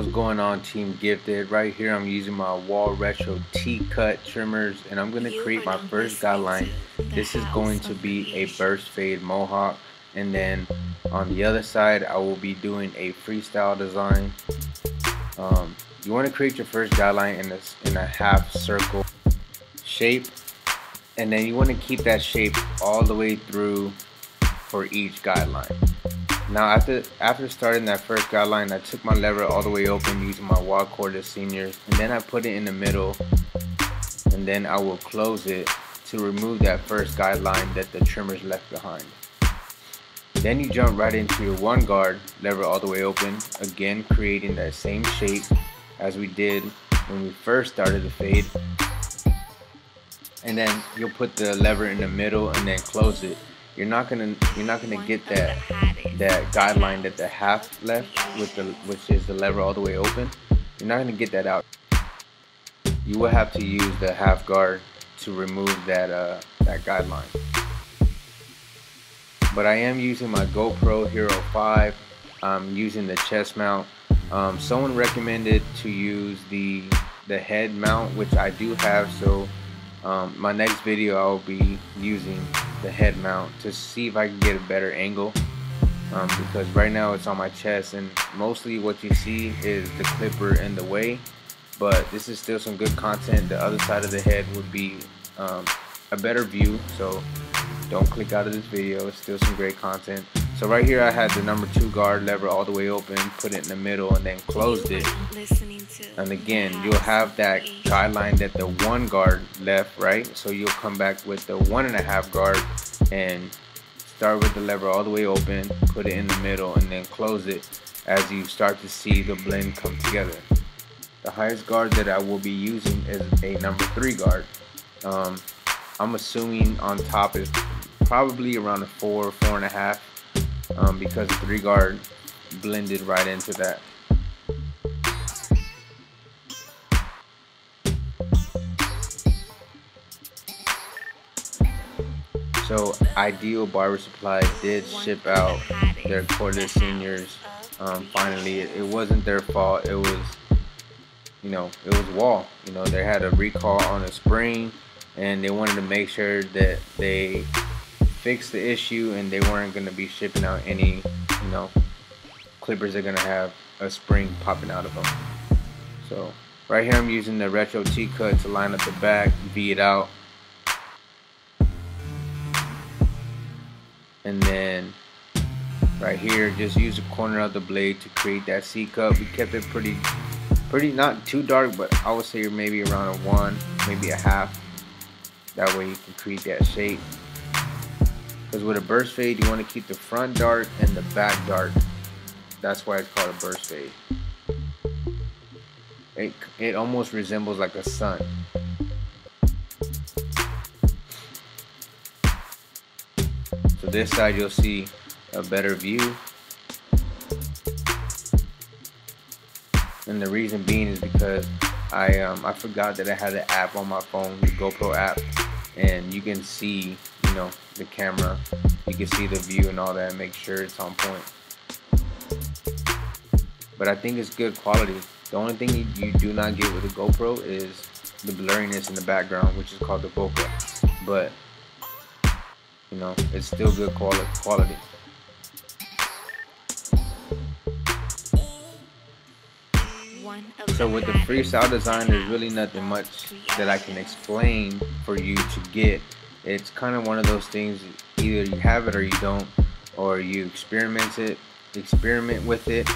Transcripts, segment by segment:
What's going on, Team Gifted? Right here I'm using my wall retro T-cut trimmers, and I'm going to create my first guideline. This is going to be a burst fade Mohawk, and then on the other side I will be doing a freestyle design. You want to create your first guideline in a half circle shape, and then you want to keep that shape all the way through for each guideline. Now after starting that first guideline, I took my lever all the way open using my wall cordless seniors, and then I put it in the middle, and then I will close it to remove that first guideline that the trimmers left behind. Then you jump right into your one guard, lever all the way open, again creating that same shape as we did when we first started the fade, and then you'll put the lever in the middle and then close it. You're not gonna get that guideline that the half left which is the lever all the way open. You're not gonna get that out. You will have to use the half guard to remove that guideline. But I am using my GoPro Hero 5. I'm using the chest mount. Someone recommended to use the head mount, which I do have, so my next video I will be using the head mount to see if I can get a better angle, because right now it's on my chest and mostly what you see is the clipper in the way, but this is still some good content. The other side of the head would be a better view, so don't click out of this video. It's still some great content. So right here I had the number 2 guard, lever all the way open, put it in the middle, and then closed it. And again, you'll have that guideline that the 1 guard left, right? So you'll come back with the 1.5 guard and start with the lever all the way open, put it in the middle, and then close it as you start to see the blend come together. The highest guard that I will be using is a number 3 guard. I'm assuming on top is probably around a 4, 4.5, because the 3 guard blended right into that. So Ideal Barber Supply did ship out their cordless seniors. Finally, it wasn't their fault. It was, it was wall. They had a recall on a spring, and they wanted to make sure that they fixed the issue, and they weren't going to be shipping out any, clippers that are going to have a spring popping out of them. So right here I'm using the retro T-cut to line up the back, V it out. And then right here, just use the corner of the blade to create that C-cut. We kept it pretty not too dark, but I would say maybe around a 1, maybe a half. That way you can create that shape. Because with a burst fade, you want to keep the front dark and the back dark. That's why it's called a burst fade. It almost resembles like a sun. So this side you'll see a better view, and the reason being is because I forgot that I had an app on my phone, the GoPro app, and you can see the camera, you can see the view and all that, and make sure it's on point. But I think it's good quality. The only thing you do not get with the GoPro is the blurriness in the background, which is called the bokeh, but it's still good quality. So with the freestyle design, there's really nothing much that I can explain for you to get. It's kind of one of those things, either you have it or you don't, or you experiment with it.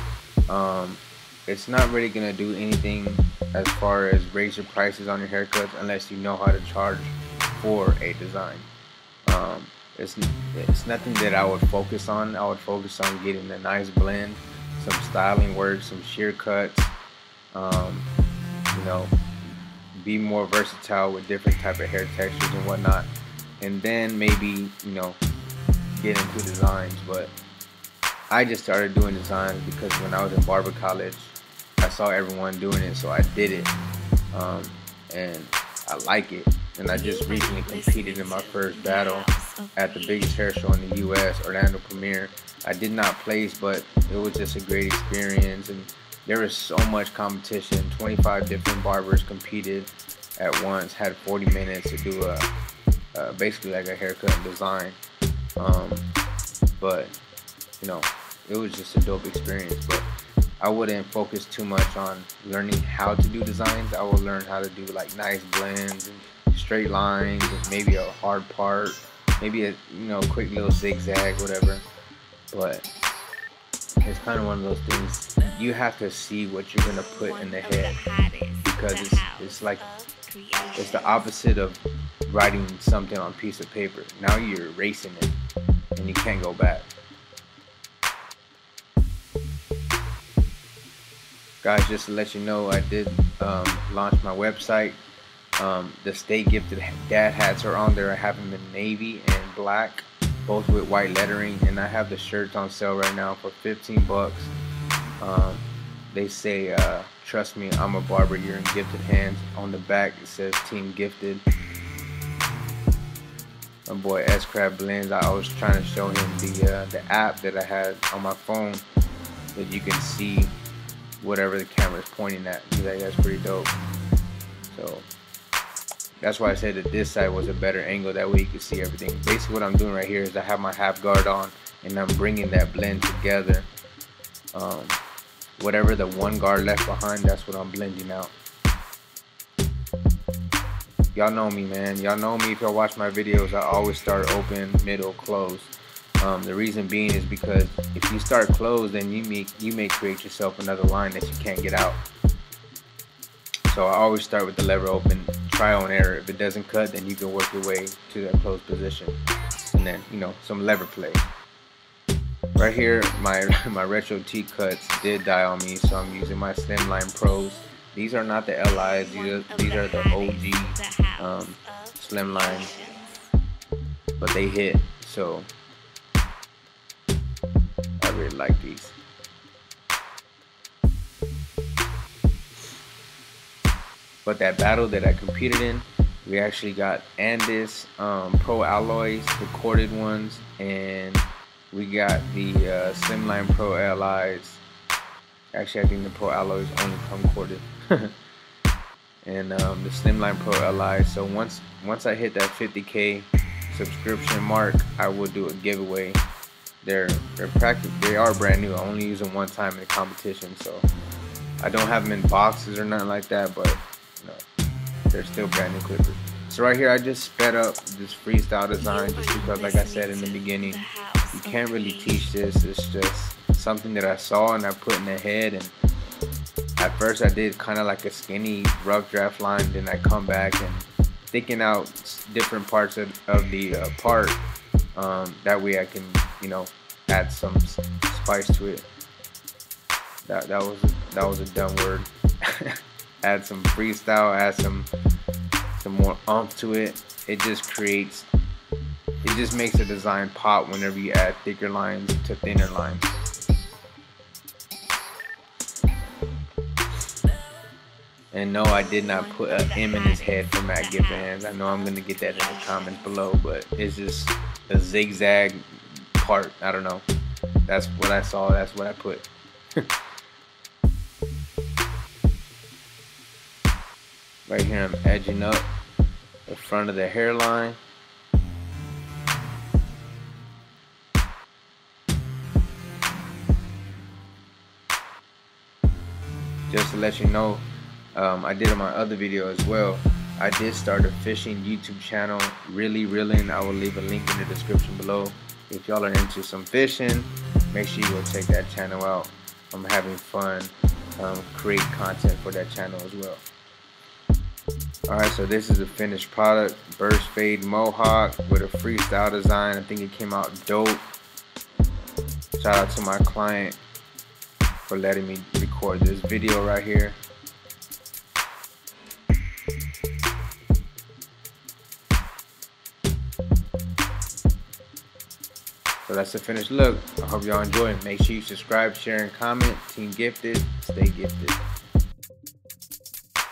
It's not really gonna do anything as far as raise your prices on your haircuts unless you know how to charge for a design. It's nothing that I would focus on. I would focus on getting a nice blend, some styling work, some shear cuts, be more versatile with different type of hair textures and whatnot, and then maybe get into designs. But I just started doing designs because when I was in barber college I saw everyone doing it, so I did it, and I like it. And I just recently competed in my first battle at the biggest hair show in the US, Orlando Premiere. I did not place, but it was just a great experience, and there was so much competition. 25 different barbers competed at once, had 40 minutes to do basically like a haircut and design. But you know, it was just a dope experience. But I wouldn't focus too much on learning how to do designs. I would learn how to do like nice blends and straight lines and maybe a hard part, maybe a quick little zigzag, whatever. But it's kind of one of those things, you have to see what you're gonna put in the head, because it's like it's the opposite of writing something on a piece of paper. Now you're erasing it and you can't go back. Guys, just to let you know, I did launch my website. The Stay Gifted dad hats are on there. I have them in navy and black, both with white lettering, and I have the shirts on sale right now for 15 bucks. They say, trust me, I'm a barber, you're in gifted hands. On the back it says Team Gifted. My boy S Crab Blends, I was trying to show him the app that I had on my phone, that you can see whatever the camera is pointing at. He's like, that's pretty dope. So that's why I said that this side was a better angle, that way you can see everything. Basically what I'm doing right here is I have my half guard on and I'm bringing that blend together. Whatever the one guard left behind, that's what I'm blending out. Y'all know me, man. Y'all know me. If y'all watch my videos, I always start open, middle, close. The reason being is because if you start closed, then you may create yourself another line that you can't get out. So I always start with the lever open, trial and error. If it doesn't cut, then you can work your way to that closed position, and then some lever play. Right here, my retro T-cuts did die on me, so I'm using my Slimline Pros. These are not the LIs, these are the OG Slimlines, but they hit, so I really like these. But that battle that I competed in, we actually got Andis Pro Alloys, the corded ones, and we got the Slimline Pro LIs. Actually, I think the Pro Alloys only come corded. And the Slimline Pro LIs. So once I hit that 50K subscription mark, I will do a giveaway. They are brand new. I only use them one time in the competition, so I don't have them in boxes or nothing like that, but they're still brand new clippers. So right here, I just sped up this freestyle design just because, like I said in the beginning, you can't really teach this. It's just something that I saw and I put in the head. And at first I did kind of like a skinny rough draft line, then I come back and thinking out different parts of the part. That way I can add some spice to it. That was a dumb word. Add some freestyle, add some more oomph to it. It just makes the design pop whenever you add thicker lines to thinner lines. And no, I did not put an M in his head for Matt Gifted Hands. I know I'm gonna get that in the comments below, but it's just a zigzag part. I don't know. That's what I saw. That's what I put. Right here, I'm edging up the front of the hairline. Just to let you know, I did on my other video as well, I did start a fishing YouTube channel, Really Reelin'. I will leave a link in the description below. If y'all are into some fishing, make sure you go check that channel out. I'm having fun, create content for that channel as well. Alright, so this is the finished product, burst fade Mohawk with a freestyle design. I think it came out dope. Shout out to my client for letting me record this video right here. So that's the finished look. I hope y'all enjoy it. Make sure you subscribe, share, and comment. Team Gifted, stay gifted.